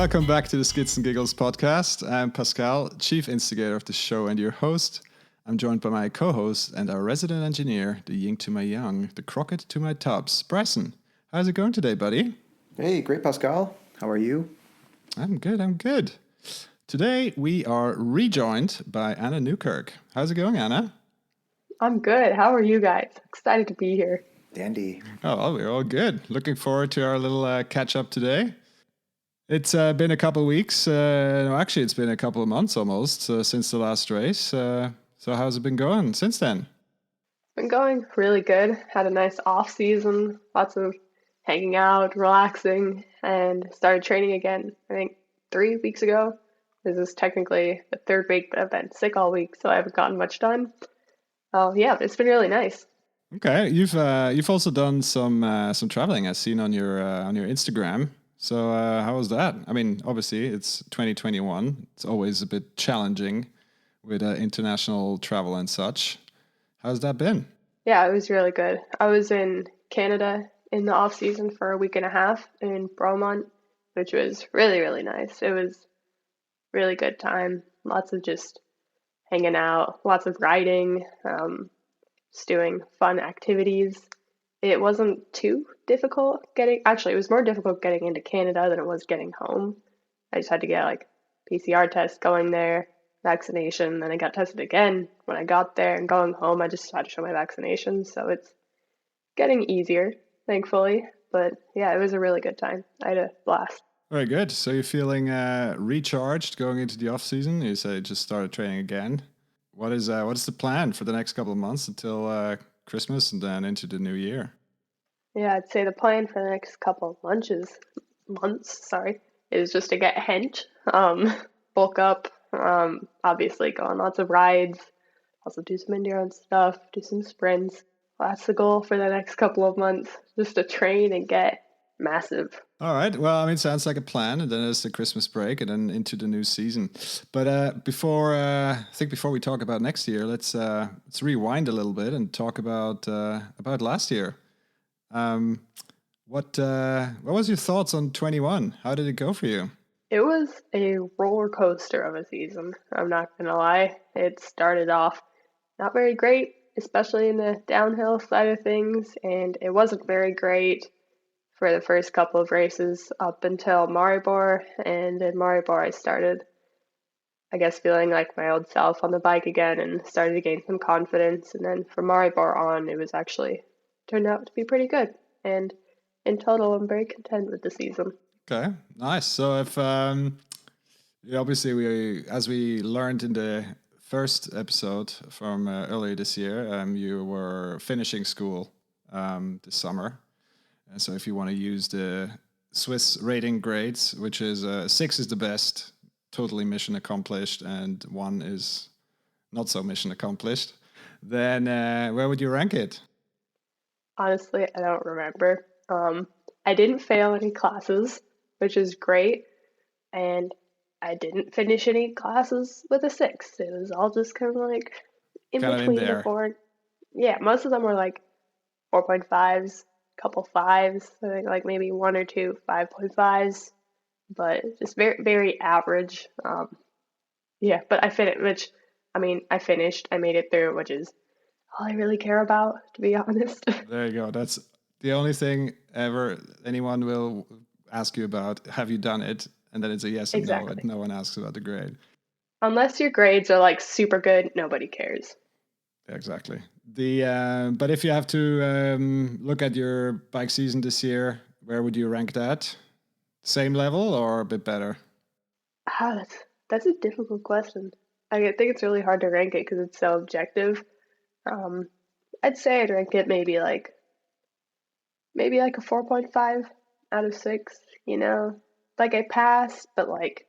Welcome back to the Skids Giggles Podcast. I'm Pascal, chief instigator of the show and your host. I'm joined by my co-host and our resident engineer, the yin to my yang, the crockett to my tubs, Bryson. How's it going today, buddy? Hey, great, Pascal. How are you? I'm good. Today we are rejoined by Anna Newkirk. How's it going, Anna? I'm good. How are you guys? Excited to be here. Dandy. Oh, well, we're all good. Looking forward to our little catch-up today. It's been a couple of weeks. Actually, it's been a couple of months almost since the last race. So how's it been going since then? It's been going really good. Had a nice off season. Lots of hanging out, relaxing, and started training again, I think 3 weeks ago. This is technically the third week, but I've been sick all week, so I haven't gotten much done. Yeah, it's been really nice. Okay, you've also done some traveling I've seen on your Instagram. So how was that? I mean, obviously it's 2021. It's always a bit challenging with international travel and such. How's that been? Yeah, it was really good. I was in Canada in the off season for a week and a half in Bromont, which was really, really nice. It was really good time. Lots of just hanging out, lots of riding, just doing fun activities. It wasn't too difficult it was more difficult getting into Canada than it was getting home. I just had to get like PCR test going there, vaccination, then I got tested again when I got there, and going home I just had to show my vaccination, so it's getting easier, thankfully. But yeah, it was a really good time. I had a blast. Very good. So you're feeling recharged going into the off season? You say you just started training again. What is the plan for the next couple of months until Christmas and then into the new year? Yeah, I'd say the plan for the next couple of months is just to get hench, bulk up, obviously go on lots of rides, also do some endurance stuff, do some sprints. That's the goal for the next couple of months, just to train and get massive. All right. Well, I mean, sounds like a plan. And then there's the Christmas break and then into the new season. But before we talk about next year, let's rewind a little bit and talk about last year. What was your thoughts on 21? How did it go for you? It was a roller coaster of a season. I'm not gonna lie. It started off not very great, especially in the downhill side of things, and it wasn't very great for the first couple of races up until Maribor. And in Maribor I started, I guess, feeling like my old self on the bike again and started to gain some confidence. And then from Maribor on, it was actually turned out to be pretty good. And in total, I'm very content with the season. Okay, nice. So if obviously as we learned in the first episode from earlier this year, you were finishing school this summer. And so if you want to use the Swiss rating grades, which is 6 is the best, totally mission accomplished, and 1 is not so mission accomplished, then where would you rank it? Honestly, I don't remember. I didn't fail any classes, which is great. And I didn't finish any classes with a 6. It was all just kind of like in between the 4. Yeah, most of them were like 4.5s. Couple 5s, I think like maybe 1 or 2 5.5s, but just very, very average. Yeah, but I finished, I made it through, which is all I really care about, to be honest. There you go. That's the only thing ever anyone will ask you about. Have you done it? And then it's a yes or no, and no one asks about the grade. Unless your grades are like super good, nobody cares. Exactly. But if you have to look at your bike season this year, where would you rank that? Same level or a bit better? That's a difficult question. I think it's really hard to rank it because it's so objective. I'd say I'd rank it maybe like a 4.5 out of 6. You know, like I passed, but like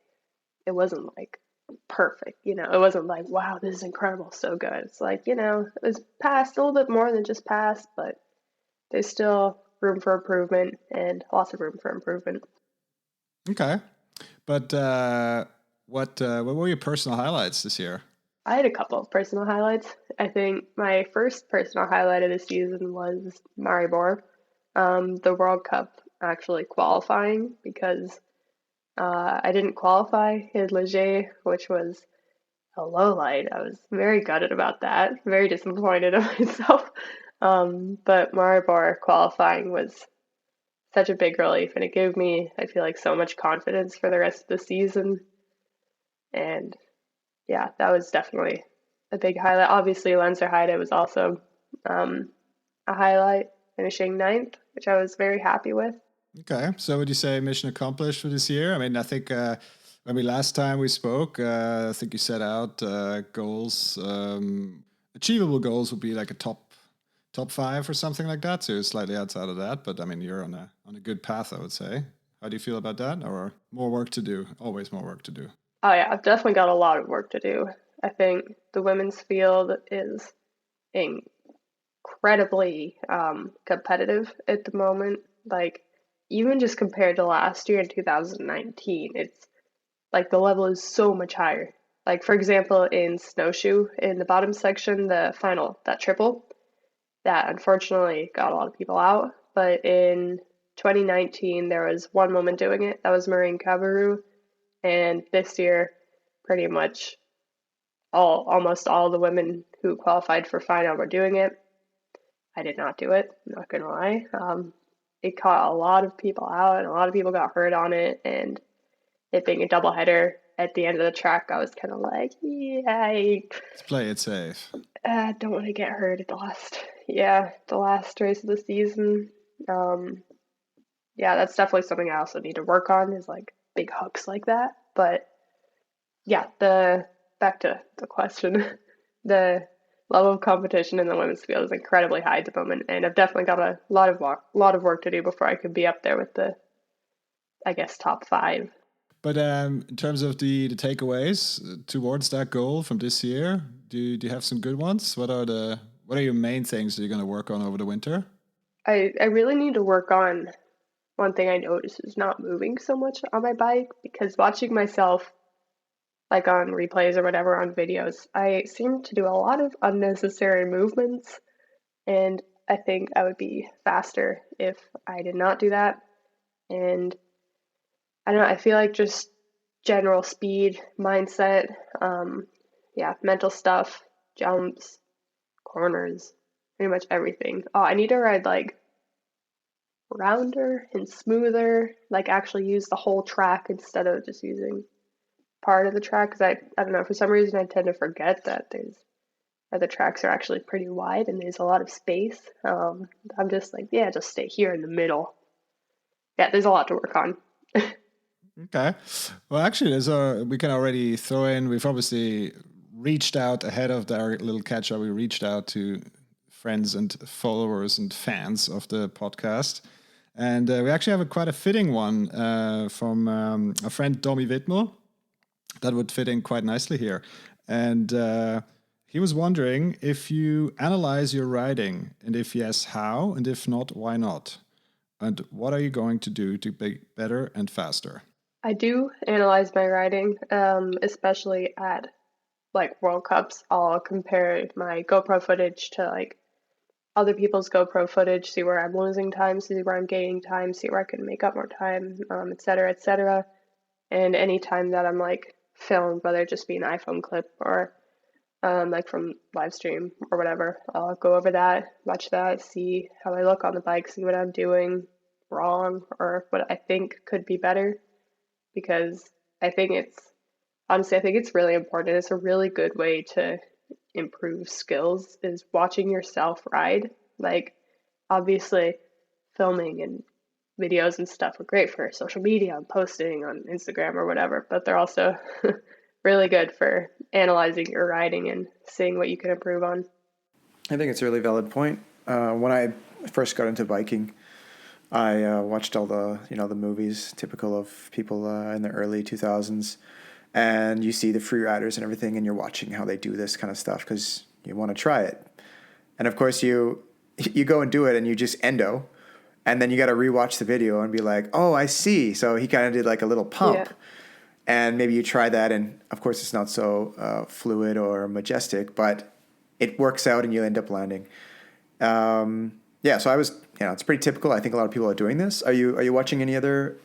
it wasn't like perfect, it wasn't like, wow, this is incredible, so good. It's like, it was passed, a little bit more than just passed, but there's still room for improvement and lots of room for improvement. Okay, but what were your personal highlights this year? I had a couple of personal highlights. I think my first personal highlight of the season was Maribor, the World Cup actually qualifying, because I didn't qualify in Leger, which was a low light. I was very gutted about that, very disappointed in myself. But Maribor qualifying was such a big relief, and it gave me, I feel like, so much confidence for the rest of the season. And yeah, that was definitely a big highlight. Obviously, Lenzerheide was also a highlight, finishing ninth, which I was very happy with. Okay, so would you say mission accomplished for this year? I mean, I think last time we spoke, I think you set out goals, achievable goals would be like a top 5 or something like that. So slightly outside of that, but I mean, you're on a good path, I would say. How do you feel about that? Or more work to do? Always more work to do. Oh yeah, I've definitely got a lot of work to do. I think the women's field is incredibly competitive at the moment. Like, even just compared to last year in 2019, it's like the level is so much higher. Like, for example, in snowshoe, in the bottom section, the final, that triple, that unfortunately got a lot of people out. But in 2019, there was one woman doing it. That was Maureen Cabarrou. And this year, pretty much almost all the women who qualified for final were doing it. I did not do it, I'm not gonna lie. It caught a lot of people out, and a lot of people got hurt on it. And it being a doubleheader at the end of the track, I was kind of like, yeah, Let's play it safe. Don't want to get hurt at the last race of the season. Yeah, that's definitely something I also need to work on, is like big hooks like that. But yeah, back to the question, the level of competition in the women's field is incredibly high at the moment, and I've definitely got a lot of work to do before I could be up there with the, I guess, top 5. But in terms of the takeaways towards that goal from this year, do you have some good ones? What are your main things that you're going to work on over the winter? I really need to work on one thing I noticed is not moving so much on my bike, because watching myself like on replays or whatever on videos, I seem to do a lot of unnecessary movements, and I think I would be faster if I did not do that. And I don't know, I feel like just general speed, mindset, mental stuff, jumps, corners, pretty much everything. Oh, I need to ride like rounder and smoother, like actually use the whole track instead of just using part of the track, because I don't know, for some reason I tend to forget that the tracks are actually pretty wide and there's a lot of space. I'm just like, yeah, just stay here in the middle. Yeah, there's a lot to work on. Okay. Well, actually, we can already throw in, we've obviously reached out ahead of our little catch-up. We reached out to friends and followers and fans of the podcast. And we actually have quite a fitting one from a friend, Domi Wittmer, that would fit in quite nicely here. And he was wondering if you analyze your riding, and if yes, how, and if not, why not? And what are you going to do to be better and faster? I do analyze my riding, especially at like World Cups. I'll compare my GoPro footage to like other people's GoPro footage, see where I'm losing time, see where I'm gaining time, see where I can make up more time, et cetera, et cetera. And any time that I'm like filmed, whether it just be an iPhone clip or like from live stream or whatever, I'll go over that, watch that, see how I look on the bike, see what I'm doing wrong or what I think could be better. Because I think it's really important. It's a really good way to improve skills, is watching yourself ride. Like, obviously filming and videos and stuff are great for social media and posting on Instagram or whatever, but they're also really good for analyzing your riding and seeing what you can improve on. I think it's a really valid point. When I first got into biking, I watched all the movies typical of people in the early 2000s, and you see the free riders and everything, and you're watching how they do this kind of stuff because you want to try it. And of course you go and do it and you just endo, and then you got to rewatch the video and be like, oh, I see. So he kind of did like a little pump. Yeah. And maybe you try that, and of course it's not so fluid or majestic, but it works out and you end up landing. So I was, it's pretty typical. I think a lot of people are doing this. Are you watching any other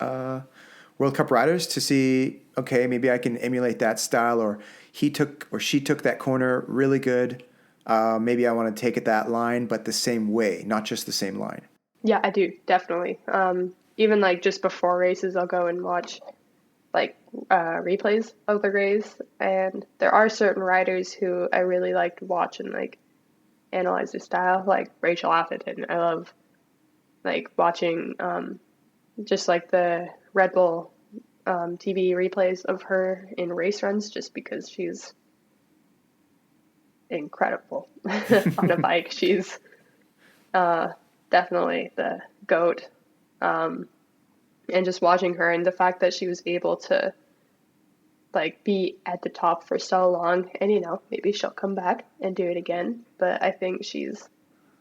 World Cup riders to see, okay, maybe I can emulate that style, or she took that corner really good. Maybe I want to take it that line, but the same way, not just the same line. Yeah, I do, definitely. Even like just before races, I'll go and watch like replays of the race, and there are certain riders who I really like to watch and like analyze their style, like Rachel Atherton. I love like watching just like the Red Bull TV replays of her in race runs, just because she's incredible on a bike. She's definitely the GOAT. And just watching her and the fact that she was able to like be at the top for so long, and maybe she'll come back and do it again. But I think she's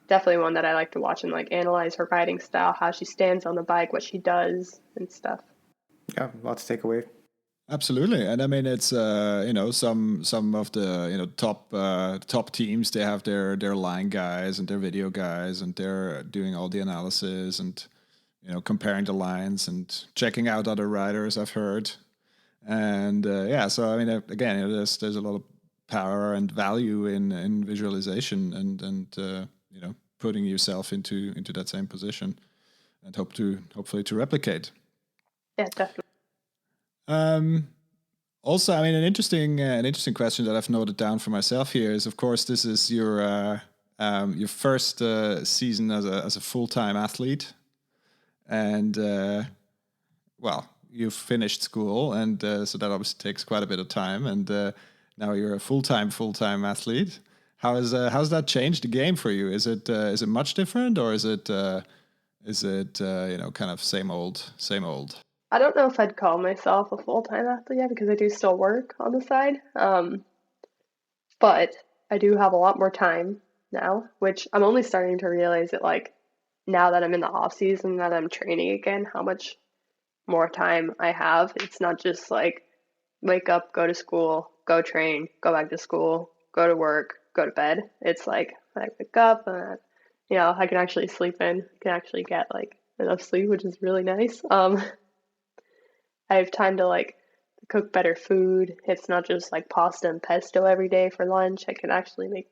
definitely one that I like to watch and like analyze her riding style, how she stands on the bike, what she does and stuff. Yeah, lots to take away. Absolutely, and I mean it's some of the top teams, they have their line guys and their video guys, and they're doing all the analysis and comparing the lines and checking out other riders, I've heard, and so I mean again, there's a lot of power and value in visualization and putting yourself into that same position and hopefully to replicate. Yeah, definitely. Also, I mean, an interesting question that I've noted down for myself here is, of course, this is your first season as a full-time athlete, and well, you've finished school, and so that obviously takes quite a bit of time, and now you're a full-time athlete. How's that changed the game for you? Is it much different, or is it kind of same old? I don't know if I'd call myself a full-time athlete yet, because I do still work on the side. But I do have a lot more time now, which I'm only starting to realize it like now that I'm in the off season, that I'm training again, how much more time I have. It's not just like wake up, go to school, go train, go back to school, go to work, go to bed. It's like I wake up and I can actually sleep in, can actually get like enough sleep, which is really nice. I have time to like cook better food. It's not just like pasta and pesto every day for lunch. I can actually make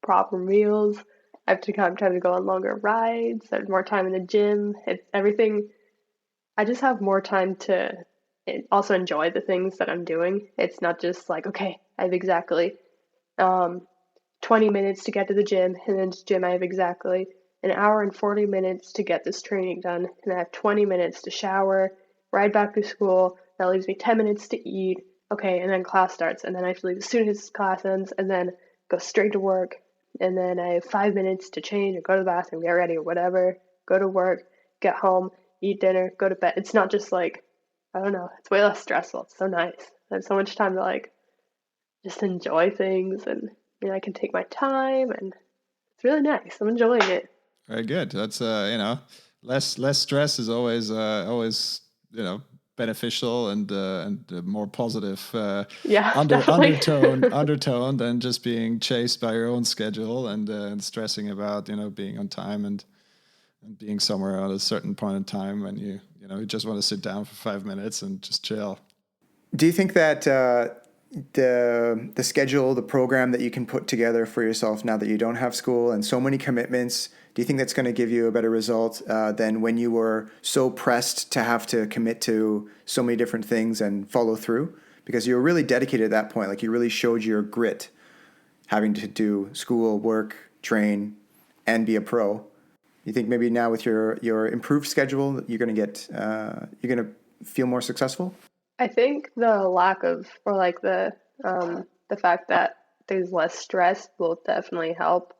proper meals. I have time to go on longer rides. I have more time in the gym. It's everything. I just have more time to also enjoy the things that I'm doing. It's not just like, okay, I have exactly 20 minutes to get to the gym, and then to gym I have exactly an hour and 40 minutes to get this training done, and I have 20 minutes to shower, ride back to school. That leaves me 10 minutes to eat. Okay, and then class starts, and then I have to leave as soon as class ends, and then go straight to work. And then I have 5 minutes to change or go to the bathroom, get ready or whatever, go to work, get home, eat dinner, go to bed. It's not just like, I don't know, it's way less stressful. It's so nice. I have so much time to like just enjoy things, and I can take my time, and it's really nice. I'm enjoying it. Very good. That's less stress is always beneficial and more positive undertone than just being chased by your own schedule and stressing about being on time and being somewhere at a certain point in time when you just want to sit down for 5 minutes and just chill. Do you think that the schedule, the program that you can put together for yourself now that you don't have school and so many commitments, do you think that's going to give you a better result than when you were so pressed to have to commit to so many different things and follow through? Because you were really dedicated at that point. Like you really showed your grit, having to do school, work, train, and be a pro. You think maybe now with your improved schedule, you're going to feel more successful? I think the lack of, or like the fact that there's less stress will definitely help.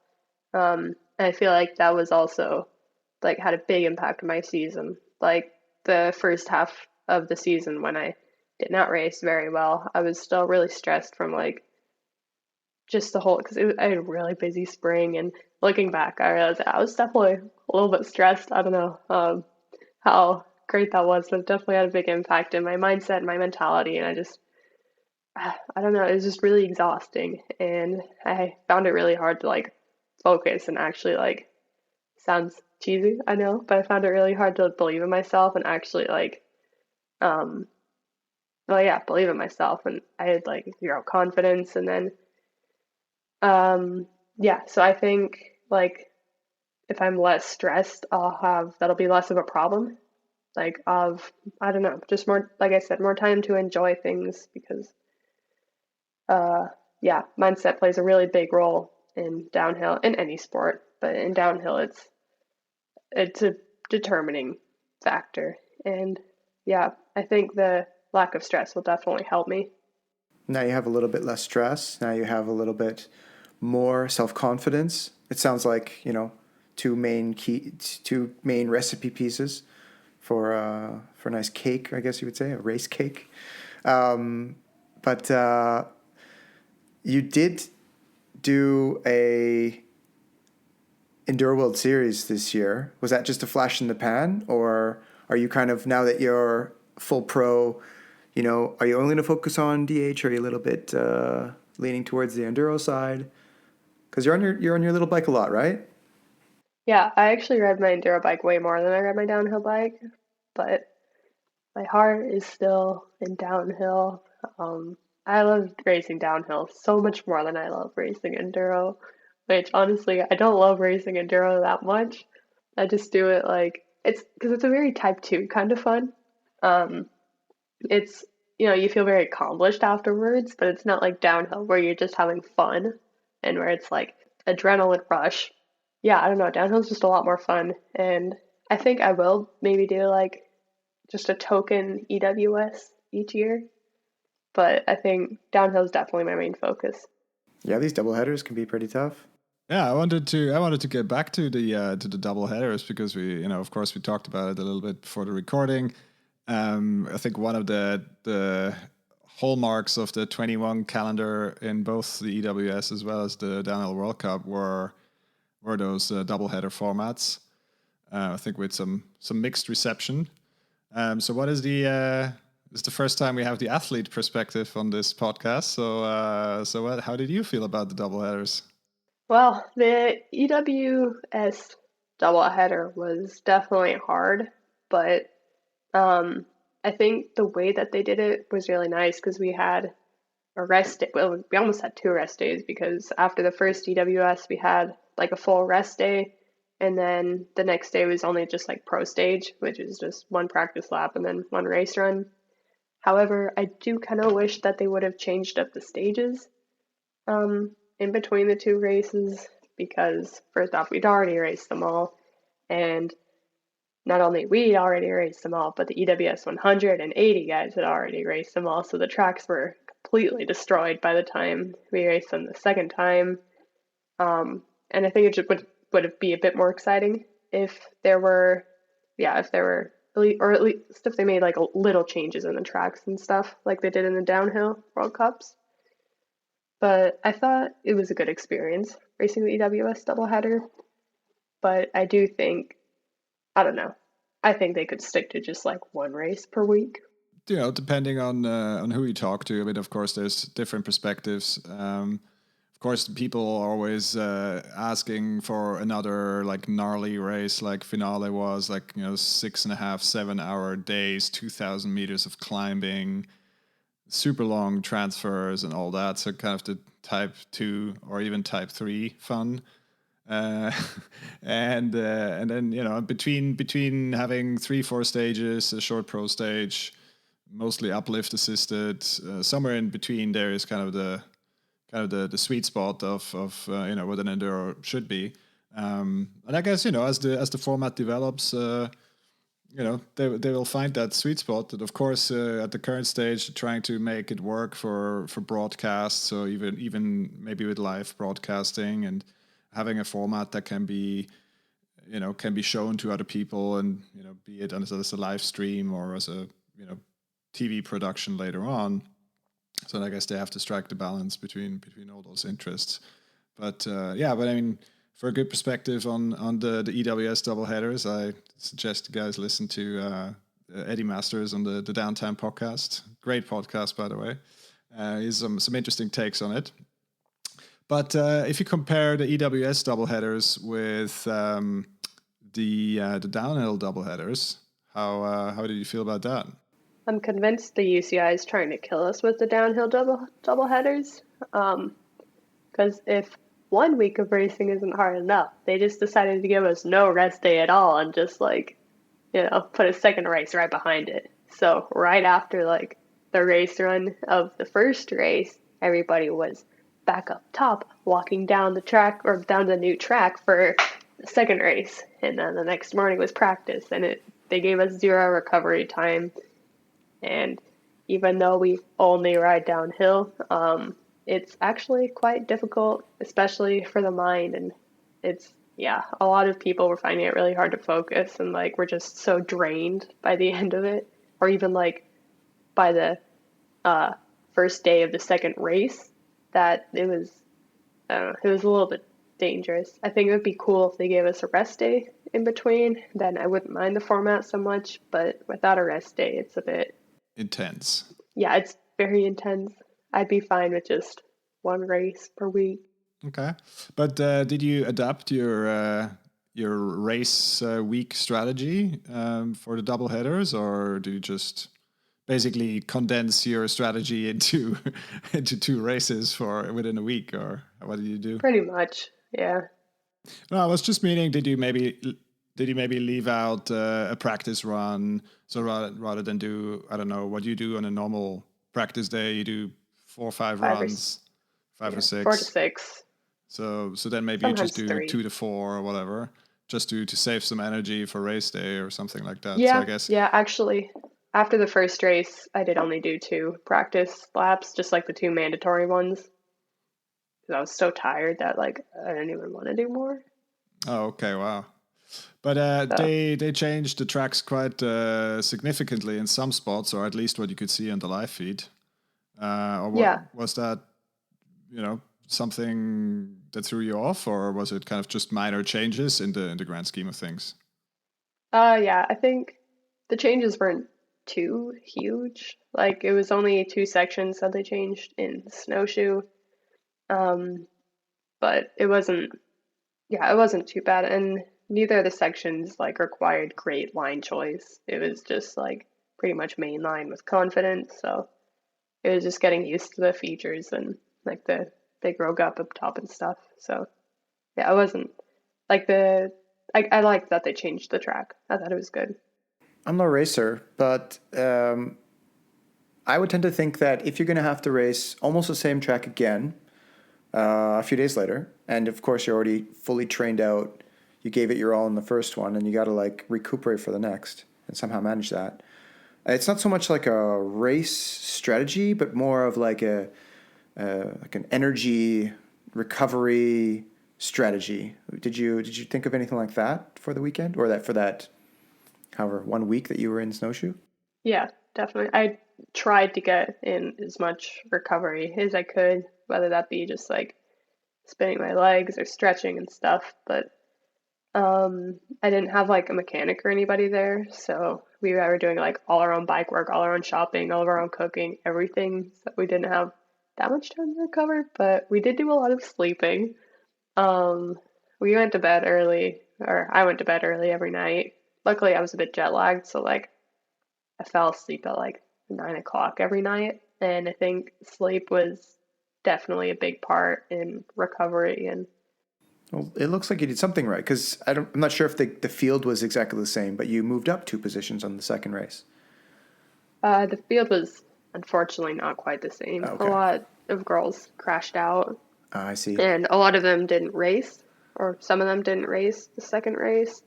And I feel like that was also like had a big impact on my season. Like the first half of the season when I did not race very well, I was still really stressed from like just the whole, because I had a really busy spring, and looking back, I realized I was definitely a little bit stressed. I don't know how great that was, but it definitely had a big impact in my mindset and my mentality, and I don't know, it was just really exhausting, and I found it really hard to like focus and actually like, sounds cheesy, I know, but I found it really hard to believe in myself and actually like well, yeah, believe in myself, and I had like zero confidence, and then yeah, so I think like if I'm less stressed, that'll be less of a problem. Like I don't know, just more, like I said, more time to enjoy things because uh yeah, mindset plays a really big role in downhill in any sport, but in downhill it's a determining factor. And yeah, I think the lack of stress will definitely help me. Now you have a little bit less stress. Now you have a little bit more self-confidence. It sounds like, two main recipe pieces for a nice cake, I guess you would say, a race cake. But you did do a Enduro World Series this year. Was that just a flash in the pan, or are you kind of, now that you're full pro, are you only going to focus on DH, or are you a little bit leaning towards the enduro side? Because you're on your little bike a lot, right? Yeah, I actually ride my enduro bike way more than I ride my downhill bike, but my heart is still in downhill. I love racing downhill so much more than I love racing enduro, which honestly, I don't love racing enduro that much. I just do it like it's because it's a very type 2 kind of fun. Um, it's, you feel very accomplished afterwards, but it's not like downhill where you're just having fun and where it's like adrenaline rush. Yeah, I don't know. Downhill's just a lot more fun. And I think I will maybe do like just a token EWS each year. But I think downhill is definitely my main focus. Yeah, these double headers can be pretty tough. Yeah, I wanted to get back to the double headers because of course we talked about it a little bit before the recording. I think one of the hallmarks of the 21 calendar in both the EWS as well as the Downhill World Cup were those double header formats. I think with some mixed reception. So what is it's the first time we have the athlete perspective on this podcast. So how did you feel about the double headers? Well, the EWS doubleheader was definitely hard, but I think the way that they did it was really nice because we had a rest day. Well, we almost had two rest days because after the first EWS, we had like a full rest day, and then the next day was only just like pro stage, which is just one practice lap and then one race run. However, I do kind of wish that they would have changed up the stages in between the two races because first off, we'd already raced them all, and not only we'd already raced them all, but the EWS 180 guys had already raced them all, so the tracks were completely destroyed by the time we raced them the second time. And I think it just would be a bit more exciting if there were, or at least if they made like little changes in the tracks and stuff, like they did in the downhill World Cups. But I thought it was a good experience racing the EWS doubleheader. But I do think, I don't know, I think they could stick to just like one race per week. Depending on who you talk to, I mean, of course, there's different perspectives. Of course, people are always asking for another like gnarly race, like Finale was, like 6.5, 7 hour days, 2,000 meters of climbing, super long transfers and all that. So kind of the type 2 or even type 3 fun. Uh, and then between having 3-4 stages, a short pro stage, mostly uplift assisted, somewhere in between there is kind of the sweet spot of what an enduro should be. And I guess as the format develops, they will find that sweet spot. That of course at the current stage, trying to make it work for broadcast. So even maybe with live broadcasting and having a format that can be shown to other people, and be it as a live stream or as a TV production later on. So I guess they have to strike the balance between all those interests. But but I mean, for a good perspective on the EWS doubleheaders, I suggest you guys listen to Eddie Masters on the Downtime podcast. Great podcast, by the way. He has some interesting takes on it. But if you compare the EWS doubleheaders with the downhill doubleheaders, how did you feel about that? I'm convinced the UCI is trying to kill us with the downhill double headers. Because if 1 week of racing isn't hard enough, they just decided to give us no rest day at all and just put a second race right behind it. So right after the race run of the first race, everybody was back up top, walking down the track or down the new track for the second race. And then the next morning was practice, and they gave us 0 recovery time. And even though we only ride downhill, it's actually quite difficult, especially for the mind. And a lot of people were finding it really hard to focus, and we're just so drained by the end of it, or even by the first day of the second race, that it was, I don't know, it was a little bit dangerous. I think it would be cool if they gave us a rest day in between, then I wouldn't mind the format so much, but without a rest day, it's a bit intense. Yeah, it's very intense. I'd be fine with just one race per week. Okay, but did you adapt your race week strategy for the double headers, or do you just basically condense your strategy into 2 races within a week, or what did you do? Pretty much, yeah. No, I was just meaning, did you maybe leave out a practice run? So rather than do, I don't know, what you do on a normal practice day, you do 4 or 5 runs, 5 or 6. 4 to 6. So then maybe Sometimes you just do 3. 2 to 4 or whatever, just to save some energy for race day or something like that. Yeah, so I guess actually, after the first race, I did only do 2 practice laps, just the 2 mandatory ones. Because I was so tired that I didn't even want to do more. Oh, okay, wow. But they changed the tracks quite significantly in some spots, or at least what you could see on the live feed. Was that, something that threw you off, or was it kind of just minor changes in the grand scheme of things? I think the changes weren't too huge. It was only 2 sections that they changed in snowshoe. But it wasn't too bad, and neither of the sections required great line choice. It was just pretty much main line with confidence, so it was just getting used to the features and the big rogue up top and stuff. So yeah, it wasn't I liked that they changed the track. I thought it was good. I'm no racer, but I would tend to think that if you're going to have to race almost the same track again a few days later, and of course you're already fully trained out, you gave it your all in the first one, and you got to recuperate for the next and somehow manage that. It's not so much like a race strategy, but more of an energy recovery strategy. Did you think of anything like that for the weekend, or for that however 1 week that you were in snowshoe? Yeah, definitely. I tried to get in as much recovery as I could, whether that be just spinning my legs or stretching and stuff. But I didn't have a mechanic or anybody there, so we were doing all our own bike work, all our own shopping, all of our own cooking, everything. So we didn't have that much time to recover, but we did do a lot of sleeping. We went to bed early, or I went to bed early every night. Luckily, I was a bit jet lagged, so I fell asleep at 9 o'clock every night, and I think sleep was definitely a big part in recovery. And well, it looks like you did something right, because I'm not sure if the field was exactly the same, but you moved up 2 positions on the second race. The field was unfortunately not quite the same. Okay. A lot of girls crashed out. I see. And a lot of them didn't race, or some of them didn't race the second race.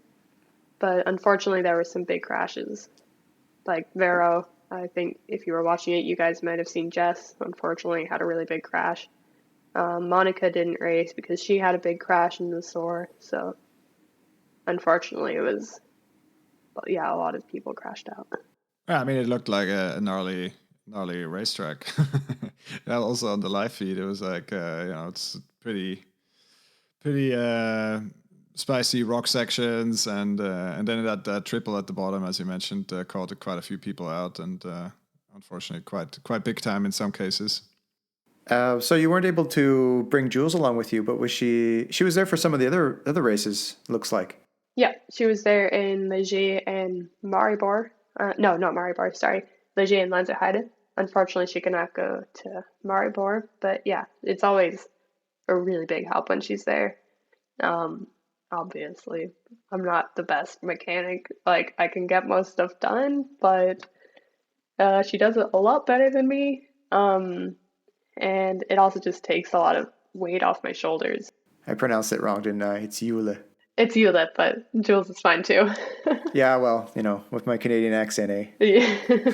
But unfortunately, there were some big crashes. Vero, I think if you were watching it, you guys might have seen Jess, unfortunately, had a really big crash. Monica didn't race because she had a big crash in the SOAR. So unfortunately, it was, a lot of people crashed out. Yeah, I mean, it looked like a gnarly racetrack. Also on the live feed, it was it's pretty spicy rock sections, and then that triple at the bottom, as you mentioned, caught quite a few people out, and unfortunately quite big time in some cases. So you weren't able to bring Jules along with you, but she was there for some of the other races, looks like. Yeah, she was there in Leger and Maribor. No, not Maribor, sorry. Ligier and Lenzerheide. Unfortunately, she cannot go to Maribor, but yeah, it's always a really big help when she's there. Obviously, I'm not the best mechanic. Like, I can get most stuff done, but she does it a lot better than me. And it also just takes a lot of weight off my shoulders. I pronounced it wrong, didn't I? It's Yule. It's Hewlett, but Jules is fine too. Yeah, well, with my Canadian accent, eh? Yeah.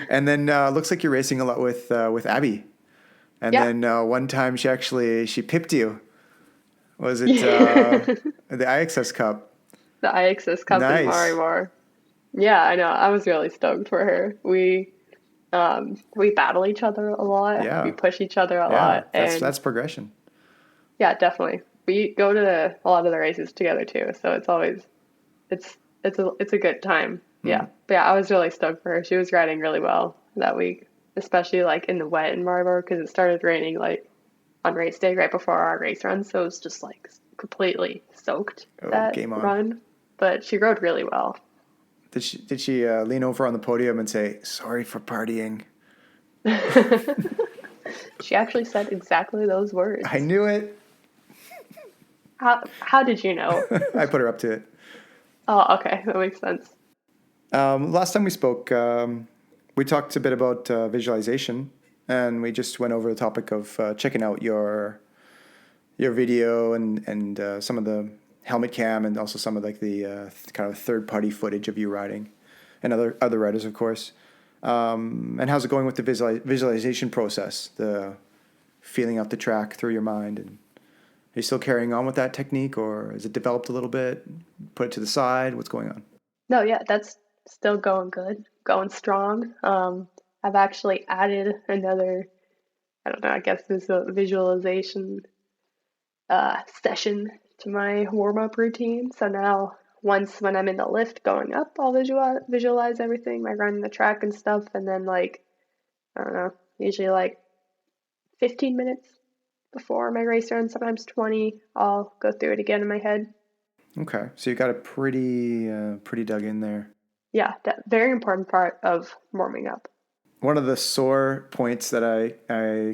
And then looks like you're racing a lot with Abby. And Yeah. then one time she pipped you. Was it the IXS Cup? The IXS Cup in Nice. Maribor. Yeah, I know. I was really stoked for her. We battle each other a lot. Yeah. We push each other a Yeah, lot. that's progression. Yeah, definitely. We go to a lot of the races together too, so it's always it's a good time. Yeah. But yeah, I was really stoked for her. She was riding really well that week, especially like in the wet in Maribor because it started raining like on race day right before our race run, so it was just like completely soaked that game on. run. But she rode really well. Did she lean over on the podium and say, "Sorry for partying"? She actually said exactly those words. I knew it. How did you know? I put her up to it. Oh, okay, that makes sense. Last time we spoke, we talked a bit about visualization, and we just went over the topic of checking out your video and some of the helmet cam and also some of like the kind of third party footage of you riding, and other riders, of course. And how's it going with the visualization process? The feeling out the track through your mind, and are you still carrying on with that technique, or has it developed a little bit? Put it to the side. What's going on? No, yeah, that's still going good, going strong. I've actually added another, I don't know, I guess this is a visualization session to my warm-up routine. So now once when I'm in the lift going up, I'll visualize everything, like running the track and stuff. And then like, I don't know, usually like 15 minutes before my race run, sometimes 20, I'll go through it again in my head. Okay, so you got it pretty dug in there. Yeah, that very important part of warming up. One of the sore points that I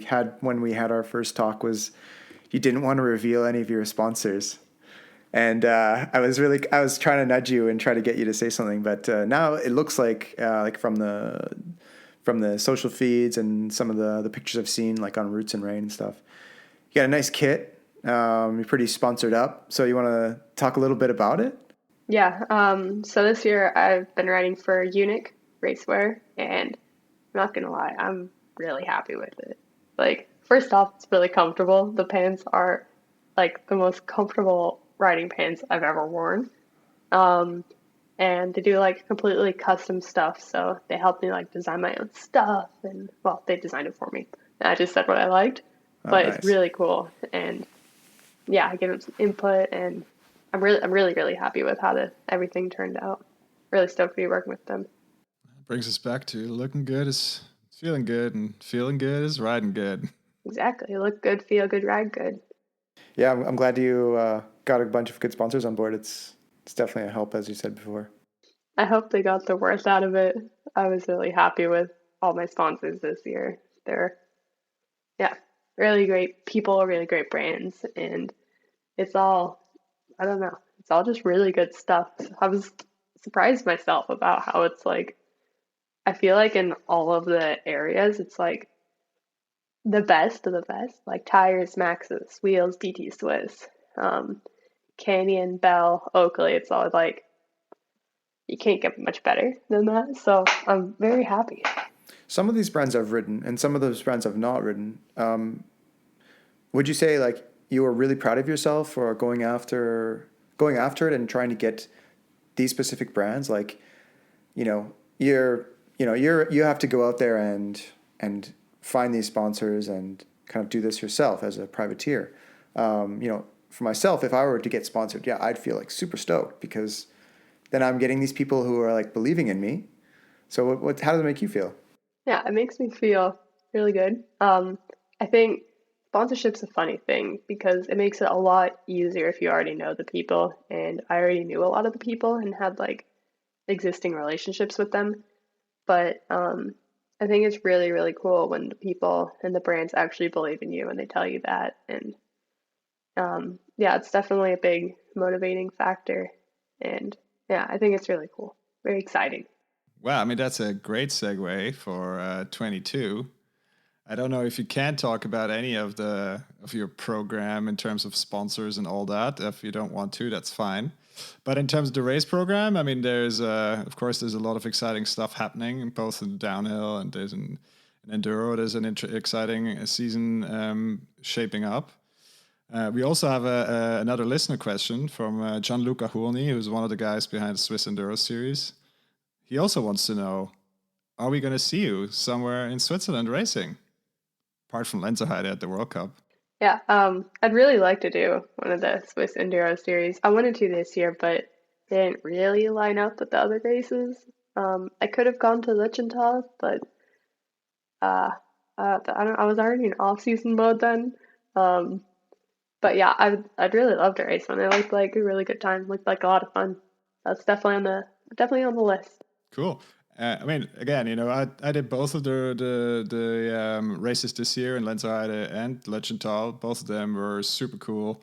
had when we had our first talk was you didn't want to reveal any of your sponsors. And I was trying to nudge you and try to get you to say something, but now it looks like from the social feeds and some of the pictures I've seen like on Roots and Rain and stuff, you got a nice kit. You're pretty sponsored up. So you want to talk a little bit about it? Yeah. So this year I've been riding for Unique Racewear, and I'm not gonna lie, I'm really happy with it. Like, first off, it's really comfortable. The pants are like the most comfortable riding pants I've ever worn. And they do like completely custom stuff. So they helped me like design my own stuff, and well, they designed it for me. And I just said what I liked, but nice. It's really cool. And yeah, I give them some input, and I'm really happy with how everything turned out. Really stoked to be working with them. Brings us back to looking good is feeling good, and feeling good is riding good. Exactly. Look good, feel good, ride good. Yeah, I'm glad you got a bunch of good sponsors on board. It's definitely a help, as you said before. I hope they got the worth out of it. I was really happy with all my sponsors this year. They're, yeah, really great people, really great brands, and it's all, I don't know, it's all just really good stuff. I was surprised myself about how it's like, I feel like in all of the areas, it's like the best of the best, like tires, Maxxis, wheels, DT Swiss, Canyon, Bell, Oakley. It's all like, you can't get much better than that. So I'm very happy. Some of these brands I've ridden, and some of those brands I've not ridden. Would you say like you were really proud of yourself for going after it and trying to get these specific brands? Like, you have to go out there and find these sponsors and kind of do this yourself as a privateer. For myself, if I were to get sponsored, yeah, I'd feel like super stoked because then I'm getting these people who are like believing in me. So how does it make you feel? Yeah, it makes me feel really good. I think sponsorship's a funny thing because it makes it a lot easier if you already know the people, and I already knew a lot of the people and had like existing relationships with them. but I think it's really, really cool when the people and the brands actually believe in you and they tell you that. And yeah, it's definitely a big motivating factor. And yeah, I think it's really cool. Very exciting. Well, I mean, that's a great segue for 22. I don't know if you can talk about any of your program in terms of sponsors and all that. If you don't want to, that's fine. But in terms of the race program, I mean, there's of course there's a lot of exciting stuff happening, both in downhill and there's an enduro. There's an exciting season shaping up. We also have another listener question from Gianluca Hurni, who's one of the guys behind the Swiss Enduro Series. He also wants to know, are we going to see you somewhere in Switzerland racing? Apart from Lenzerheide at the World Cup. Yeah, I'd really like to do one of the Swiss Enduro Series. I wanted to this year, but they didn't really line up with the other races. I could have gone to Lichtental, but I was already in off-season mode then. But yeah, I'd really love to race one. It looked like a really good time. Looked like a lot of fun. That's definitely on the list. Cool. I mean, again, I did both of the races this year in Lenzerheide and Lichtental. Both of them were super cool.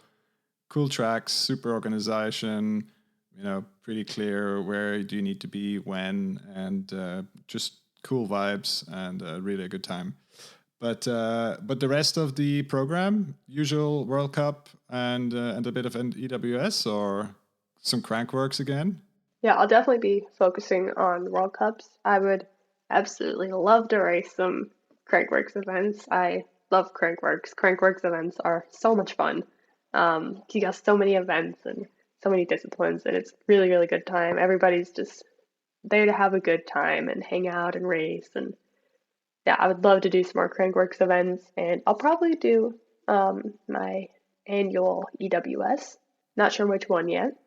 Cool tracks, super organization, pretty clear where do you need to be when, and just cool vibes and really a good time. But the rest of the program, usual World Cup and a bit of an EWS or some Crankworks again. Yeah, I'll definitely be focusing on World Cups. I would absolutely love to race some Crankworks events. I love Crankworks. Crankworks events are so much fun. You got so many events and so many disciplines, and it's really, really good time. Everybody's just there to have a good time and hang out and race. And yeah, I would love to do some more Crankworks events, and I'll probably do my annual EWS. Not sure which one yet,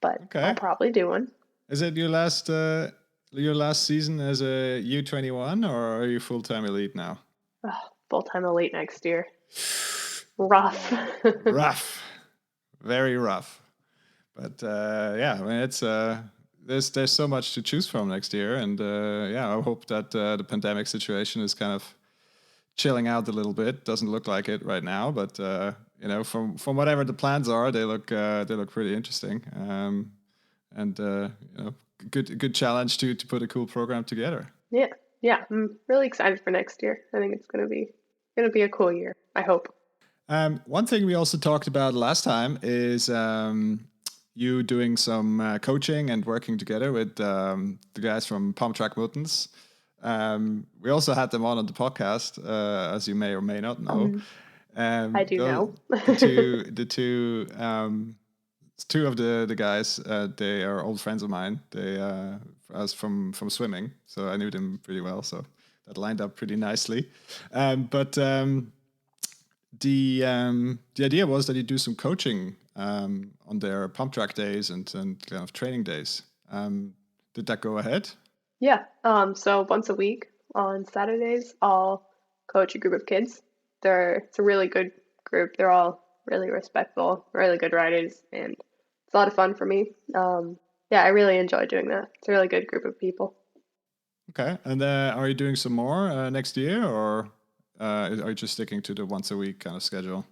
but okay. I'll probably do one. Is it your last season as a U21, or are you full-time elite now? Full-time elite next year. Rough. Rough. Very rough. But yeah, I mean, it's there's so much to choose from next year, and yeah, I hope that the pandemic situation is kind of chilling out a little bit. Doesn't look like it right now, but from whatever the plans are, they look pretty interesting. And good challenge to put a cool program together. Yeah, I'm really excited for next year. I think it's gonna be a cool year. I hope. One thing we also talked about last time is you doing some coaching and working together with the guys from Pump Track Mutants. We also had them on the podcast, as you may or may not know. I do know. the two of the guys, they are old friends of mine. They I was from swimming, so I knew them pretty well. So that lined up pretty nicely. But the idea was that you do some coaching on their pump track days and kind of training days. Did that go ahead? Yeah. So once a week on Saturdays, I'll coach a group of kids. It's a really good group. They're all really respectful, really good riders, and it's a lot of fun for me. Yeah, I really enjoy doing that. It's a really good group of people. Okay. And are you doing some more next year, or are you just sticking to the once a week kind of schedule?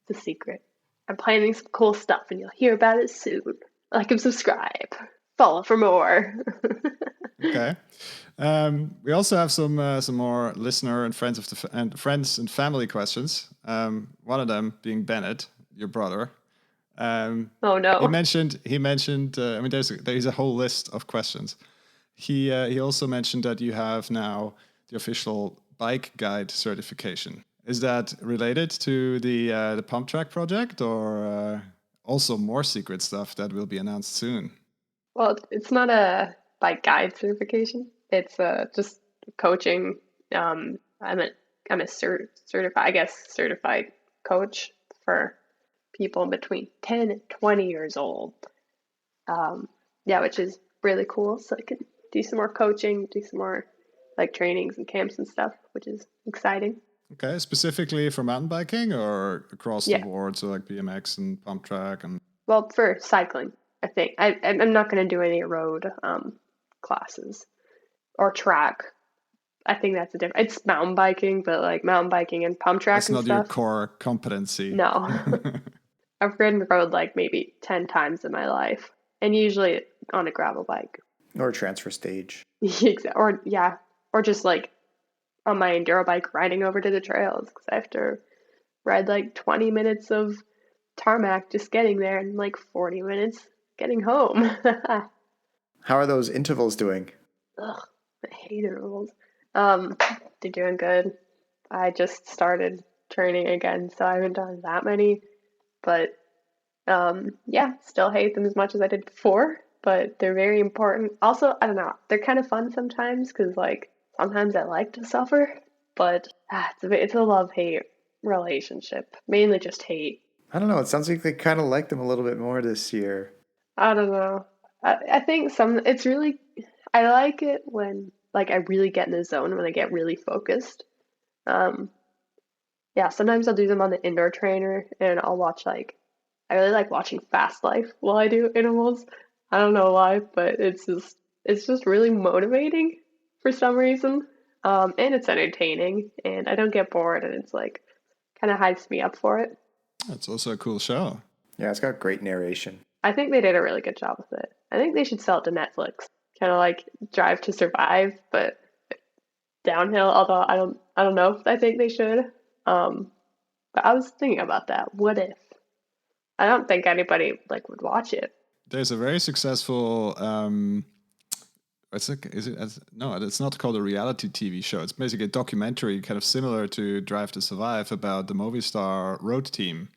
It's a secret. I'm planning some cool stuff, and you'll hear about it soon. Like and subscribe. Follow for more. Okay. We also have some more listener and friends and family questions. One of them being Bennett, your brother. Oh no! He mentioned. I mean, there's a whole list of questions. He also mentioned that you have now the official bike guide certification. Is that related to the pump track project, or also more secret stuff that will be announced soon? Well, it's not a bike guide certification. It's just coaching. I'm a certified coach for people between 10 and 20 years old. Yeah, which is really cool. So I can do some more coaching, do some more like trainings and camps and stuff, which is exciting. Okay, specifically for mountain biking or across the board, so like BMX and pump track and. Well, for cycling, I think I'm not going to do any road classes. or track. I think that's a different. It's mountain biking, but like mountain biking and pump track That's and not your stuff. core competency. No, I've ridden road like maybe 10 times in my life, and usually on a gravel bike. Or a transfer stage. Or yeah, or just like on my enduro bike riding over to the trails because I have to ride like 20 minutes of tarmac just getting there and like 40 minutes getting home. How are those intervals doing? Ugh, I hate intervals. They're doing good. I just started training again, so I haven't done that many. But yeah, still hate them as much as I did before, but they're very important. Also, I don't know, they're kind of fun sometimes because like sometimes I like to suffer, but it's a love-hate relationship. Mainly just hate. I don't know. It sounds like they kind of like them a little bit more this year. I don't know. I think it's really, I like it when like I really get in the zone, when I get really focused. Um, yeah, sometimes I'll do them on the indoor trainer and I'll watch like, I really like watching Fast Life while I do intervals. I don't know why, but it's just really motivating for some reason. And it's entertaining and I don't get bored and it's like kind of hypes me up for it. That's also a cool show. Yeah, it's got great narration. I think they did a really good job with it. I think they should sell it to Netflix. Kind of like Drive to Survive, but downhill. Although I don't know if I think they should. But I was thinking about that. What if? I don't think anybody like would watch it. There's a very successful. No, it's not called a reality TV show. It's basically a documentary, kind of similar to Drive to Survive, about the Movistar road team.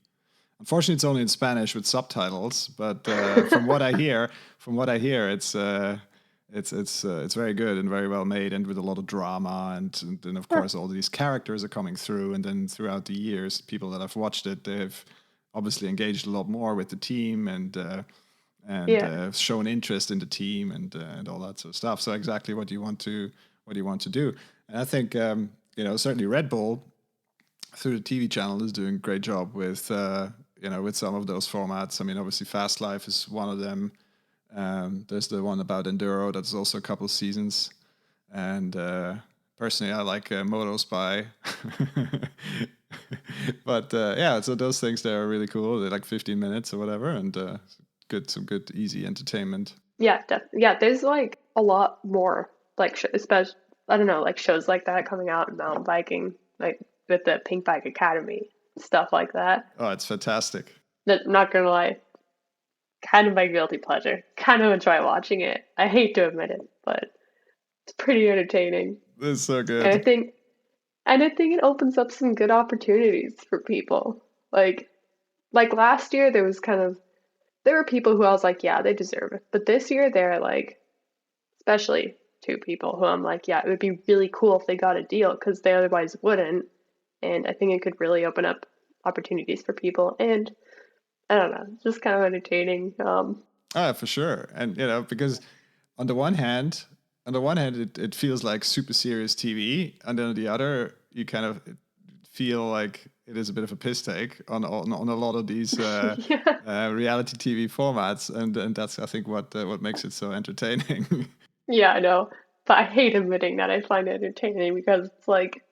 Unfortunately, it's only in Spanish with subtitles. But from what I hear, it's very good and very well made, and with a lot of drama, and then of course all these characters are coming through, and then throughout the years, people that have watched it, they've obviously engaged a lot more with the team and shown interest in the team and all that sort of stuff. So exactly what you want to do, and I think certainly Red Bull through the TV channel is doing a great job with with some of those formats. I mean, obviously Fast Life is one of them. There's the one about enduro that's also a couple seasons, and personally I like Moto Spy. But so those things, they're really cool. They're like 15 minutes or whatever, and some good easy entertainment. Yeah, yeah. There's like a lot more like especially I don't know like shows like that coming out in mountain biking, like with the Pink Bike Academy, stuff like that. Oh, it's fantastic. That, not gonna lie, kind of my guilty pleasure. Kind of enjoy watching it. I hate to admit it, but it's pretty entertaining. It's so good. And I think it opens up some good opportunities for people. Like last year there were people who I was like, yeah, they deserve it. But this year they're like, especially two people who I'm like, yeah, it would be really cool if they got a deal because they otherwise wouldn't. And I think it could really open up opportunities for people. And I don't know, just kind of entertaining. For sure. And because on the one hand, it feels like super serious TV, and then on the other, you kind of feel like it is a bit of a piss take on a lot of these reality TV formats, and that's, I think, what makes it so entertaining. Yeah, I know, but I hate admitting that I find it entertaining because it's like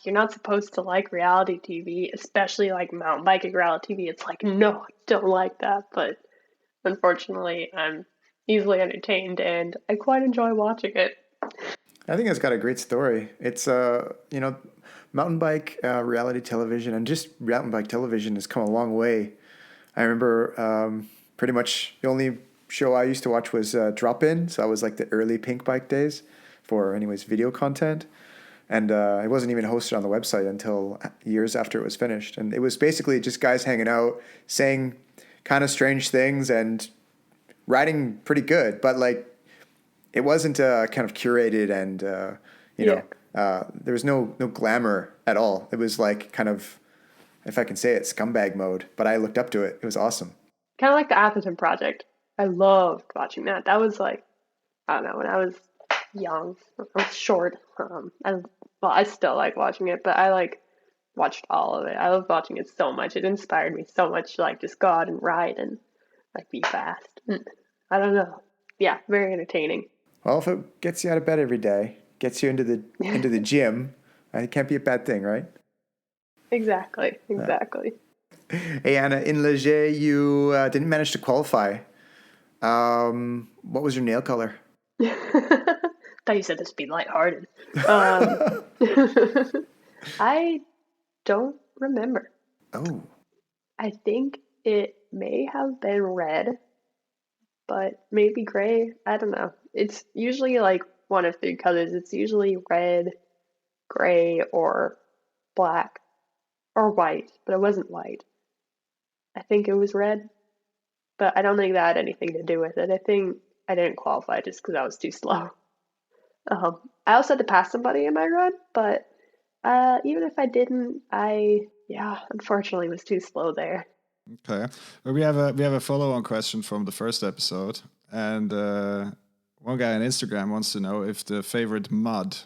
you're not supposed to like reality TV, especially like mountain biking reality TV. It's like, no, I don't like that, but unfortunately, I'm easily entertained and I quite enjoy watching it. I think it's got a great story. It's mountain bike reality television, and just mountain bike television has come a long way. I remember pretty much the only show I used to watch was Drop In, so that was like the early Pink Bike days for anyways video content. And it wasn't even hosted on the website until years after it was finished. And it was basically just guys hanging out, saying kind of strange things and riding pretty good. But like, it wasn't kind of curated and, there was no glamour at all. It was like kind of, if I can say it, scumbag mode. But I looked up to it. It was awesome. Kind of like the Atherton Project. I loved watching that. That was like, I don't know, when I was young, I was short. I still like watching it, but I like watched all of it. I loved watching it so much. It inspired me so much to like just go out and ride and like be fast. I don't know. Yeah, very entertaining. Well, if it gets you out of bed every day, gets you into the gym, it can't be a bad thing, right? Exactly. Hey, Anna, in Leger, you didn't manage to qualify. What was your nail color? Thought you said this would be lighthearted. I don't remember. Oh, I think it may have been red, but maybe gray. I don't know. It's usually like one of three colors. It's usually red, gray, or black, or white, but it wasn't white. I think it was red, but I don't think that had anything to do with it. I think I didn't qualify just because I was too slow. I also had to pass somebody in my run, but even if I didn't, unfortunately was too slow there. Okay. Well, we have a follow-on question from the first episode, and one guy on Instagram wants to know if the favorite mud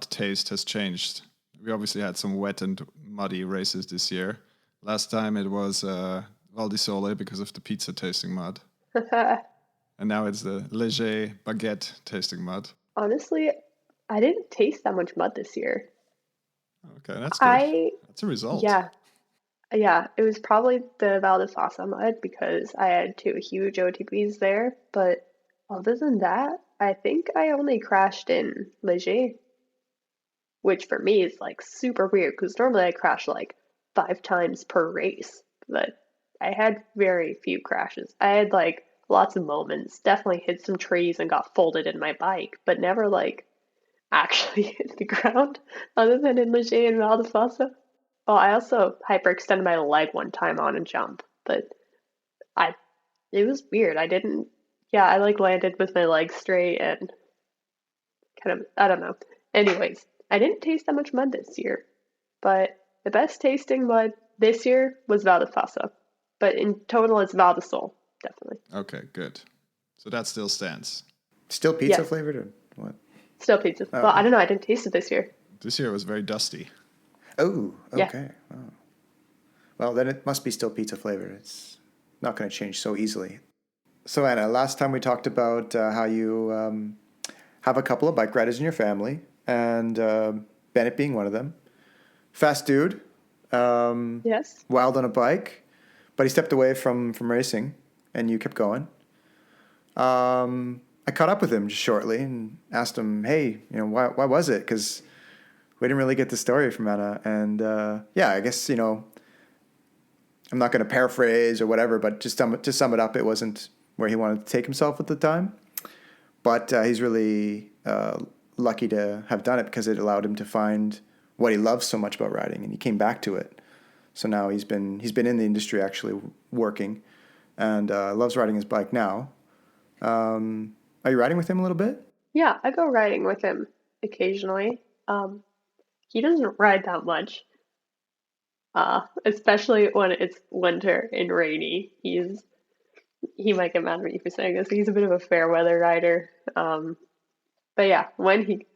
taste has changed. We obviously had some wet and muddy races this year. Last time it was Val di Sole because of the pizza tasting mud, and now it's the Leger baguette tasting mud. Honestly, I didn't taste that much mud this year. Okay, that's good. That's a result. Yeah, it was probably the Val di Fassa mud because I had two huge OTPs there. But other than that, I think I only crashed in Leger, which for me is like super weird because normally I crash like 5 times per race. But I had very few crashes. I had like lots of moments, definitely hit some trees and got folded in my bike, but never like actually hit the ground other than in Leger and Val di Fassa. Oh, I also hyperextended my leg one time on a jump, but I it was weird. I like landed with my leg straight and kind of I don't know. Anyways, I didn't taste that much mud this year, but the best tasting mud this year was Val di Fassa. But in total it's Val di Sole, definitely. Okay, good. So that still stands. still pizza Yes. flavored or what? Still pizza. Oh. Well, I don't know, I didn't taste it this year. This year was very dusty. Oh, Yeah. okay. Oh. Well, then it must be still pizza flavored. It's not going to change so easily. So, Anna, last time we talked about how you have a couple of bike riders in your family, and Bennett being one of them. Fast dude, Yes. wild on a bike, but he stepped away from racing, and you kept going. I caught up with him just shortly and asked him, "Hey, why was it?" Because we didn't really get the story from Anna, and I guess I'm not going to paraphrase or whatever, but just to sum it up, it wasn't where he wanted to take himself at the time. But he's really lucky to have done it because it allowed him to find what he loves so much about riding, and he came back to it. So now he's been in the industry actually working, and loves riding his bike now. Are you riding with him a little bit? Yeah, I go riding with him occasionally. He doesn't ride that much. Especially when it's winter and rainy. He might get mad at me for saying this. He's a bit of a fair weather rider. But yeah,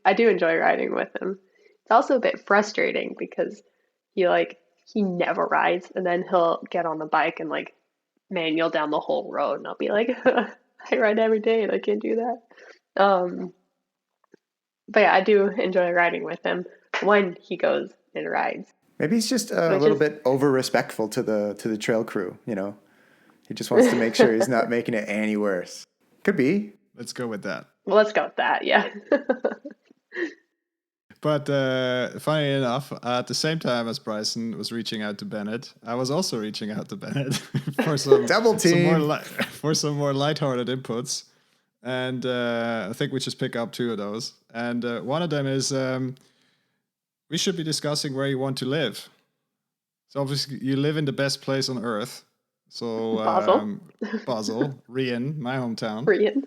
I do enjoy riding with him. It's also a bit frustrating because he never rides, and then he'll get on the bike and like manual down the whole road, and I'll be like, I ride every day and I can't do that. But yeah, I do enjoy riding with him when he goes and rides. Maybe he's just a little bit over respectful to the trail crew. He just wants to make sure he's not making it any worse. Could be. Let's go with that. Well, let's go with that. Yeah. But funny enough, at the same time as Bryson was reaching out to Bennett, I was also reaching out to Bennett for some double team for some more lighthearted inputs, and I think we just pick up two of those. And one of them is we should be discussing where you want to live. So obviously you live in the best place on earth. So Basel, Rien, my hometown. Rien.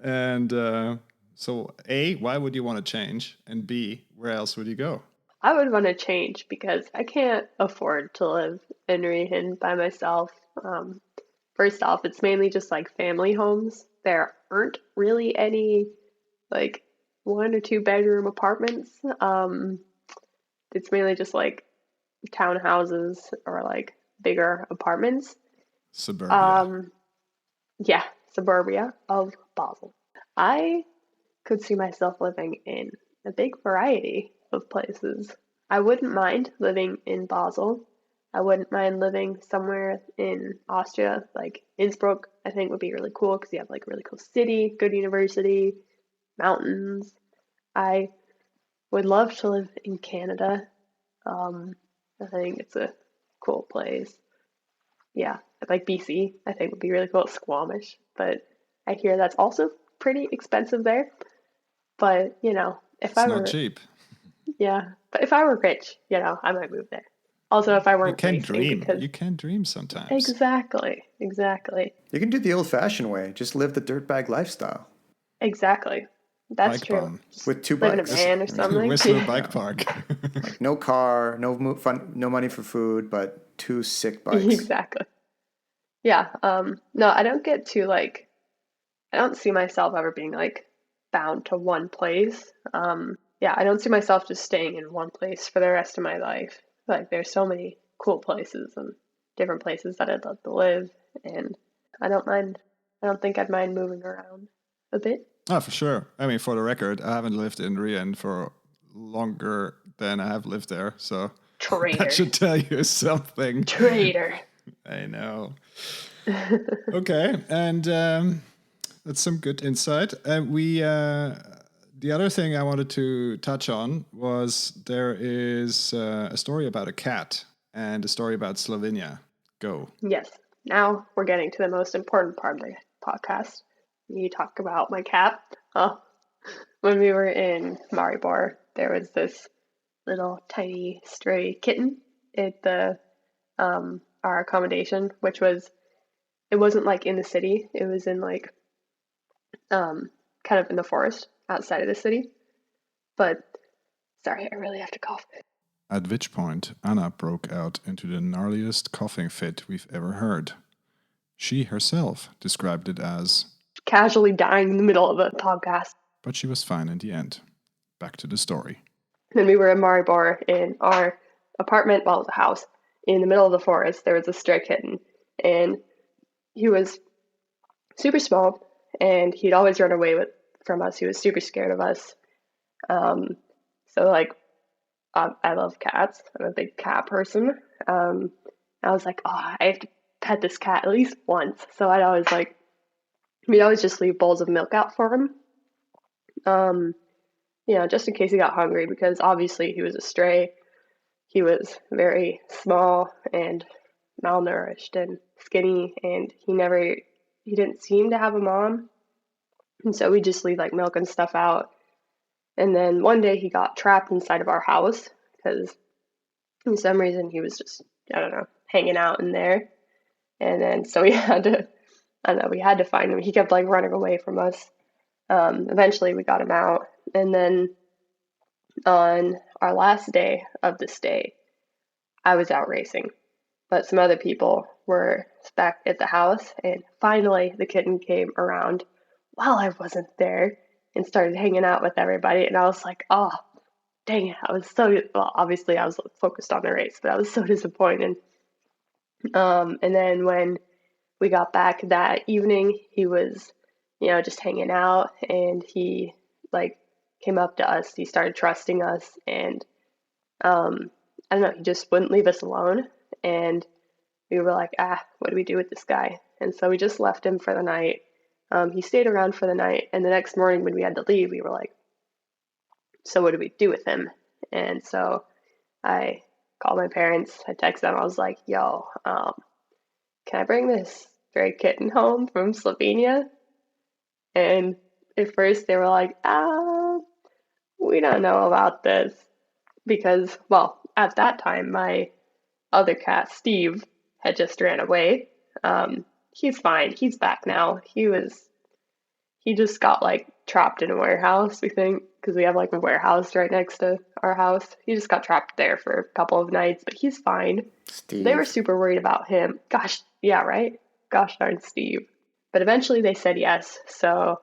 And so A, why would you want to change? And B, where else would you go? I would want to change because I can't afford to live in Rien by myself. First off, it's mainly just like family homes. There aren't really any like 1 or 2 bedroom apartments. It's mainly just like townhouses or like bigger apartments. Suburbia. Yeah, suburbia of Basel. I could see myself living in a big variety of places. I wouldn't mind living in Basel. I wouldn't mind living somewhere in Austria, like Innsbruck, I think would be really cool because you have like a really cool city, good university, mountains. I would love to live in Canada. I think it's a cool place. Yeah, like BC, I think would be really cool. Squamish, but I hear that's also pretty expensive there. But if It's I not were, cheap. yeah, but if I were rich, I might move there. Also, if I You weren't can racing, dream. because You can dream sometimes. exactly, You can do the old-fashioned way. Just live the dirtbag lifestyle exactly. That's Bike true. bum. Just with 2 live in a bikes. van or something. Whistler Yeah. Bike Park. Like no car, no money for food, but 2 sick bikes. Exactly. Yeah. No, I don't get too like. I don't see myself ever being like bound to one place. Yeah, I don't see myself just staying in one place for the rest of my life. Like, there's so many cool places and different places that I'd love to live, and I don't mind. I don't think I'd mind moving around a bit. Oh, for sure. I mean, for the record, I haven't lived in Rien for longer than I have lived there, so Traitor. that should tell you something. Traitor. I know. Okay, and that's some good insight. The other thing I wanted to touch on was there is a story about a cat and a story about Slovenia. Go. Yes. Now we're getting to the most important part of the podcast. You talk about my cat. Oh, when we were in Maribor, there was this little tiny stray kitten at the our accommodation, which it wasn't like in the city. It was in like kind of in the forest outside of the city. But sorry, I really have to cough. At which point, Anna broke out into the gnarliest coughing fit we've ever heard. She herself described it as casually dying in the middle of a podcast. But she was fine in the end. Back to the story. When we were in Maribor in our apartment, well, it was a house, in the middle of the forest, there was a stray kitten. And he was super small, and he'd always run away from us. He was super scared of us. So, like, I love cats. I'm a big cat person. I was like, oh, I have to pet this cat at least once. So we'd always just leave bowls of milk out for him. Just in case he got hungry, because obviously he was a stray. He was very small and malnourished and skinny, and he didn't seem to have a mom. And so we just leave like milk and stuff out. And then one day he got trapped inside of our house because for some reason he was just, I don't know, hanging out in there. And then so we had to find him. He kept like running away from us. Eventually we got him out. And then on our last day of the stay, I was out racing, but some other people were back at the house, and finally the kitten came around while I wasn't there and started hanging out with everybody. And I was like, oh, dang it. Obviously I was focused on the race, but I was so disappointed. And then when we got back that evening, he was, just hanging out, and he like came up to us. He started trusting us, and I don't know, he just wouldn't leave us alone. And we were like, what do we do with this guy? And so we just left him for the night. He stayed around for the night, and the next morning when we had to leave, we were like, so what do we do with him? And so I called my parents. I texted them. I was like, yo, can I bring this stray kitten home from Slovenia? And at first they were like, we don't know about this. Because, well, at that time, my other cat, Steve, had just ran away. He's fine. He's back now. He just got like trapped in a warehouse, we think, because we have like a warehouse right next to our house. He just got trapped there for a couple of nights, but he's fine. Steve. They were super worried about him. Gosh, yeah, right? Gosh darn Steve. But eventually they said yes. So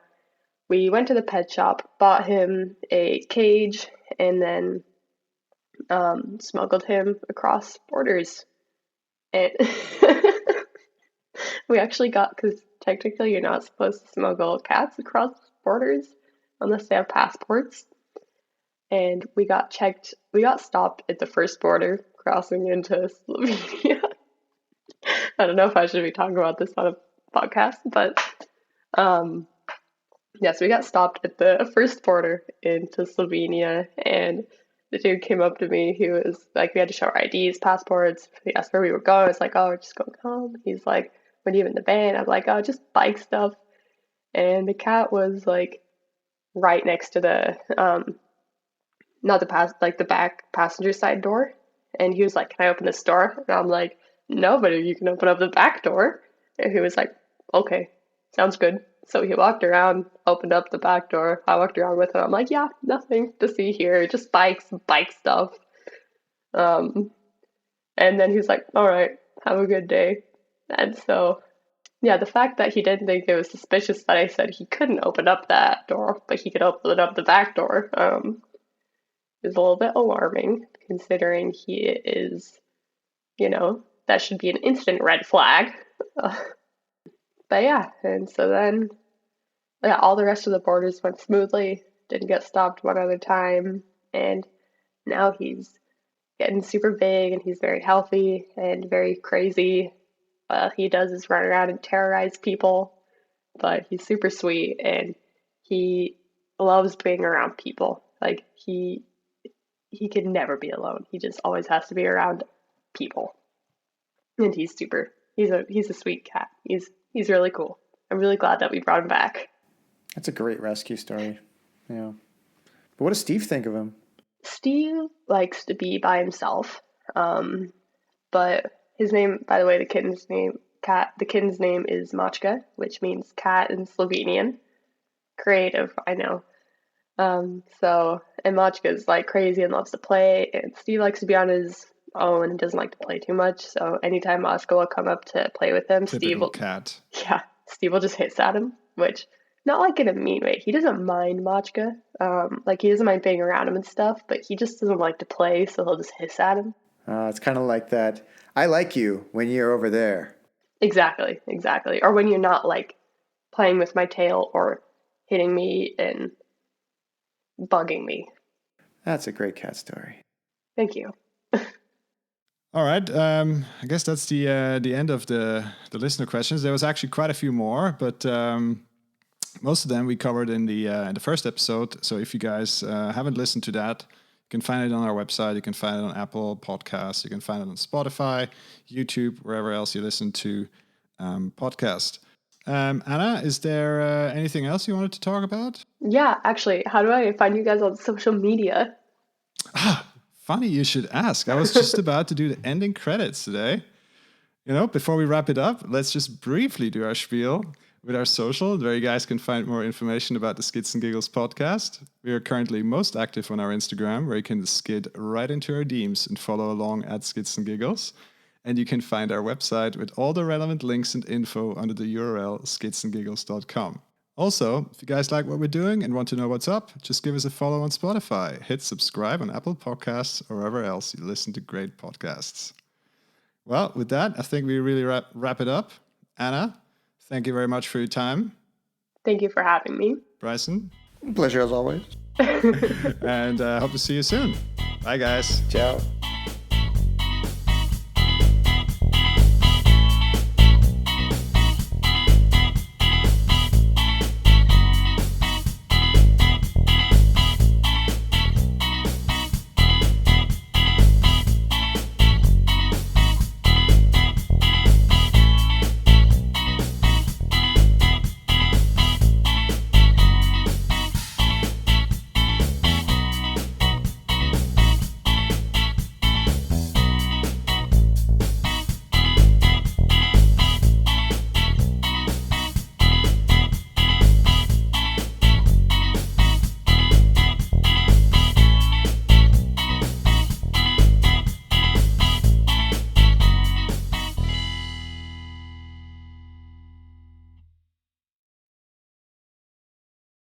we went to the pet shop, bought him a cage, and then smuggled him across borders. And we actually because technically you're not supposed to smuggle cats across borders unless they have passports. And we got stopped at the first border crossing into Slovenia. I don't know if I should be talking about this on a podcast, but yes, we got stopped at the first border into Slovenia, and the dude came up to me. He was like, we had to show our IDs, passports. He asked where we were going. I was like, oh, we're just going home. He's like, what are you in the van? I'm like, oh, just bike stuff. And the cat was like right next to the the back passenger side door. And he was like, can I open this door? And I'm like, no, but you can open up the back door. And he was like, okay, sounds good. So he walked around, opened up the back door. I walked around with him. I'm like, yeah, nothing to see here, just bike stuff. And then he's like, all right, have a good day. And so, yeah, the fact that he didn't think it was suspicious that I said he couldn't open up that door, but he could open up the back door, is a little bit alarming, considering he is, that should be an instant red flag. But yeah, and so then, yeah, all the rest of the borders went smoothly, didn't get stopped one other time, and now he's getting super big, and he's very healthy and very crazy. He does is run around and terrorize people, but he's super sweet, and he loves being around people. Like, he can never be alone. He just always has to be around people. And he's a sweet cat. He's really cool. I'm really glad that we brought him back. That's a great rescue story. Yeah. But what does Steve think of him? Steve likes to be by himself. But his name, by the way, the kitten's name is Mačka, which means cat in Slovenian. Creative, I know. And Mačka is like crazy and loves to play, and Steve likes to be on his own and doesn't like to play too much. So anytime Mačka will come up to play with him, Steve will just hiss at him, which not like in a mean way. He doesn't mind Mačka. He doesn't mind being around him and stuff, but he just doesn't like to play, so he'll just hiss at him. It's kind of like that. I like you when you're over there. Exactly. Or when you're not like playing with my tail or hitting me and bugging me. That's a great cat story. Thank you. All right. I guess that's the end of the listener questions. There was actually quite a few more, but most of them we covered in the first episode. So if you guys haven't listened to that, you can find it on our website. You can find it on Apple Podcasts. You can find it on Spotify, YouTube, wherever else you listen to podcast. Anna, is there anything else you wanted to talk about? Yeah, actually, how do I find you guys on social media? Funny you should ask. I was just about to do the ending credits today. Before we wrap it up, let's just briefly do our spiel with our social, where you guys can find more information about the Skids and Giggles podcast. We are currently most active on our Instagram, where you can skid right into our DMs and follow along at Skids and Giggles. And you can find our website with all the relevant links and info under the URL skidsandgiggles.com. Also, if you guys like what we're doing and want to know what's up, just give us a follow on Spotify, hit subscribe on Apple Podcasts or wherever else you listen to great podcasts. Well, with that, I think we really wrap it up. Anna, thank you very much for your time. Thank you for having me. Bryson. Pleasure as always. And hope to see you soon. Bye, guys. Ciao.